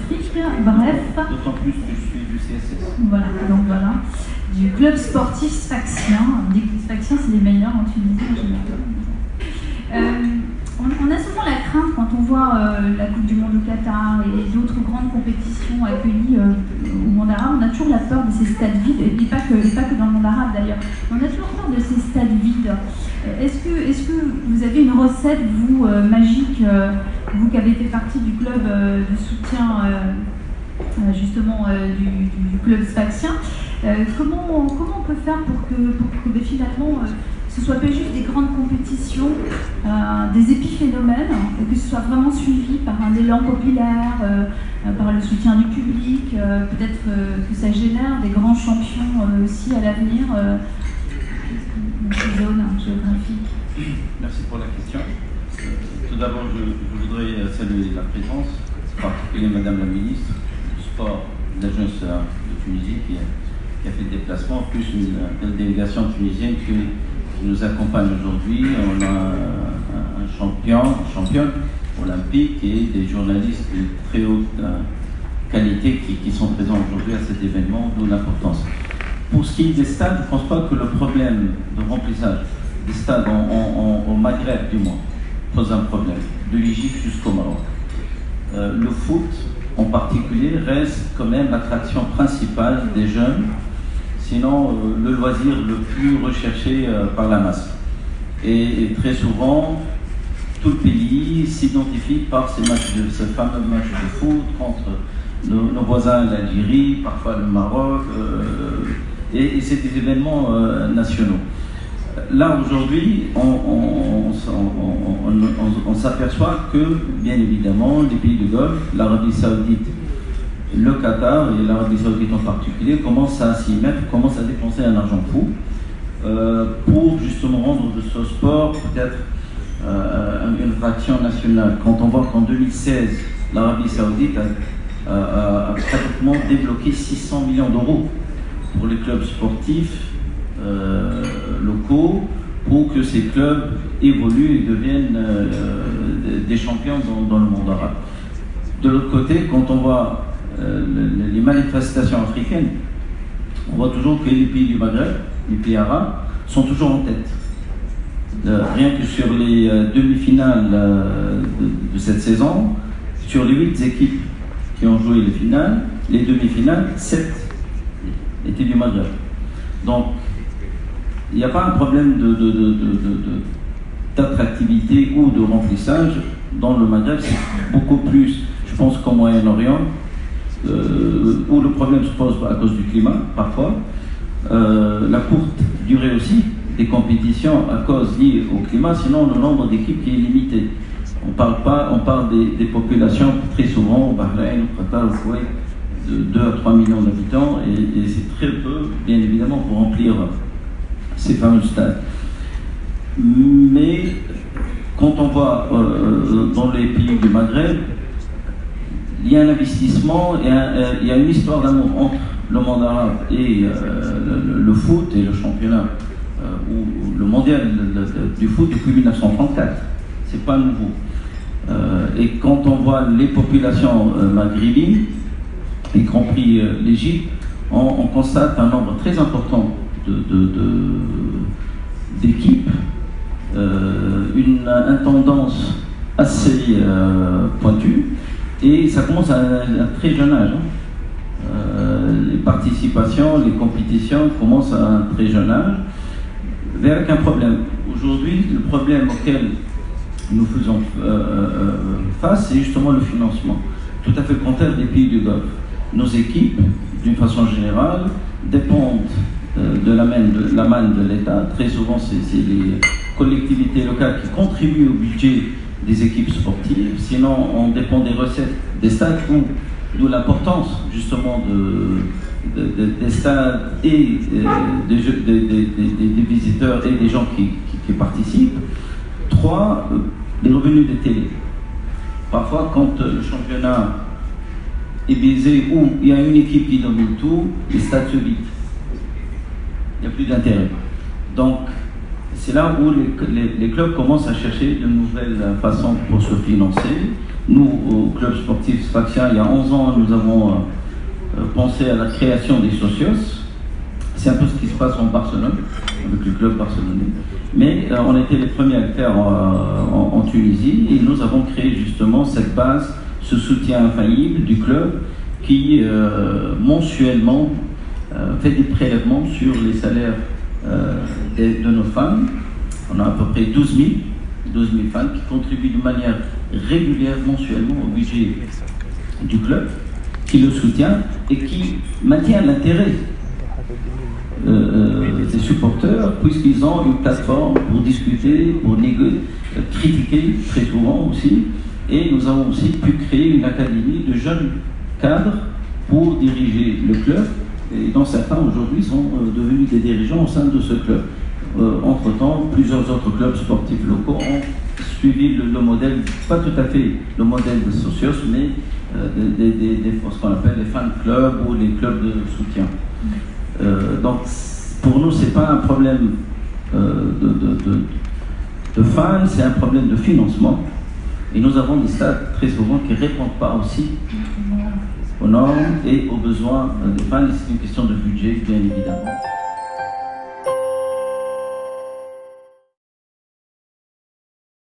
d'Afrique, bref. D'autant plus que je suis du CSS. Voilà, donc voilà, du club sportif sfaxien. On dit que les Sfaxiens, c'est les meilleurs en Tunisie en général. On a souvent la crainte quand on voit la Coupe du Monde au Qatar et d'autres grandes compétitions accueillies au monde arabe, on a toujours la peur de ces stades vides, et pas que dans le monde arabe d'ailleurs. On a toujours peur de ces stades vides. Est-ce que vous avez une recette, vous, magique, vous qui avez fait partie du club de soutien justement du club sfaxien, comment on peut faire pour que finalement ce ne soit pas juste des grandes compétitions, des épiphénomènes, et que ce soit vraiment suivi par un élan populaire, par le soutien du public, peut-être que ça génère des grands champions aussi à l'avenir dans ces zones géographiques. Merci pour la question. Tout d'abord, je voudrais saluer la présence, en particulier Madame la Ministre du Sport de l'Agence de Tunisie qui a fait le déplacement, en plus une délégation tunisienne qui nous accompagne aujourd'hui. On a un championne olympique et des journalistes de très haute qualité qui sont présents aujourd'hui à cet événement, d'où l'importance. Pour ce qui est des stades, je ne pense pas que le problème de remplissage des stades au Maghreb, du moins, pose un problème, de l'Égypte jusqu'au Maroc. Le foot, en particulier, reste quand même l'attraction principale des jeunes, sinon le loisir le plus recherché par la masse. Et très souvent, tout le pays s'identifie par ces fameux matchs de foot contre nos voisins, l'Algérie, parfois le Maroc, et c'est des événements nationaux. Là, aujourd'hui, on s'aperçoit que, bien évidemment, les pays du Golfe, l'Arabie Saoudite, le Qatar et l'Arabie Saoudite en particulier commencent à s'y mettre, commencent à dépenser un argent fou pour justement rendre de ce sport peut-être une attraction nationale. Quand on voit qu'en 2016, l'Arabie Saoudite a pratiquement débloqué 600 millions d'euros pour les clubs sportifs locaux pour que ces clubs évoluent et deviennent des champions dans le monde arabe. De l'autre côté, quand on voit les manifestations africaines, on voit toujours que les pays du Maghreb, les pays arabes, sont toujours en tête. Rien que sur les demi-finales de cette saison, sur les 8 équipes qui ont joué les finales, les demi-finales, 7 étaient du Maghreb. Donc, il n'y a pas un problème d'attractivité ou de remplissage dans le Maghreb, c'est beaucoup plus, je pense, qu'au Moyen-Orient, où le problème se pose à cause du climat, parfois. La courte durée aussi des compétitions à cause liée au climat, sinon le nombre d'équipes qui est limité. On parle des populations très souvent au Bahreïn, au Qatar, au Koweït, de 2 à 3 millions d'habitants, et c'est très peu, bien évidemment, pour remplir ces fameux stades. Mais quand on voit dans les pays du Maghreb, il y a un investissement, il y a une histoire d'amour entre le monde arabe et le foot et le championnat, ou le mondial du foot depuis 1934. C'est pas nouveau. Et quand on voit les populations maghrébines, y compris l'Égypte, on constate un nombre très important d'équipes, une tendance assez pointue, et ça commence à un très jeune âge. Les participations, les compétitions commencent à un très jeune âge, avec un problème. Aujourd'hui, le problème auquel nous faisons face, c'est justement le financement. Tout à fait le contraire des pays du Golfe. Nos équipes, d'une façon générale, dépendent de la manne de l'État. Très souvent, c'est les collectivités locales qui contribuent au budget des équipes sportives. Sinon, on dépend des recettes des stades, d'où l'importance justement des stades et des visiteurs et des gens qui participent. 3, les revenus des télés. Parfois, quand le championnat est baisé ou il y a une équipe qui domine tout, les stades se vident. Il n'y a plus d'intérêt. Donc, c'est là où les clubs commencent à chercher de nouvelles façons pour se financer. Nous, au club sportif Sfaxien, il y a 11 ans, nous avons pensé à la création des socios. C'est un peu ce qui se passe en Barcelone, avec le club barcelonais. Mais on était les premiers à le faire en Tunisie, et nous avons créé justement cette base, ce soutien infaillible du club qui mensuellement fait des prélèvements sur les salaires de nos femmes. On a à peu près 12 000 femmes qui contribuent de manière régulière, mensuellement au budget du club, qui le soutient et qui maintient l'intérêt des supporters, puisqu'ils ont une plateforme pour discuter, pour critiquer très souvent aussi. Et nous avons aussi pu créer une académie de jeunes cadres pour diriger le club. Et dont certains aujourd'hui sont devenus des dirigeants au sein de ce club. Entre-temps, plusieurs autres clubs sportifs locaux ont suivi le modèle, pas tout à fait le modèle de Socios, mais ce qu'on appelle les fan clubs ou les clubs de soutien. Donc pour nous, c'est pas un problème de fans, c'est un problème de financement. Et nous avons des stades très souvent qui ne répondent pas aussi aux normes et aux besoins des fans. C'est une question de budget, bien évidemment.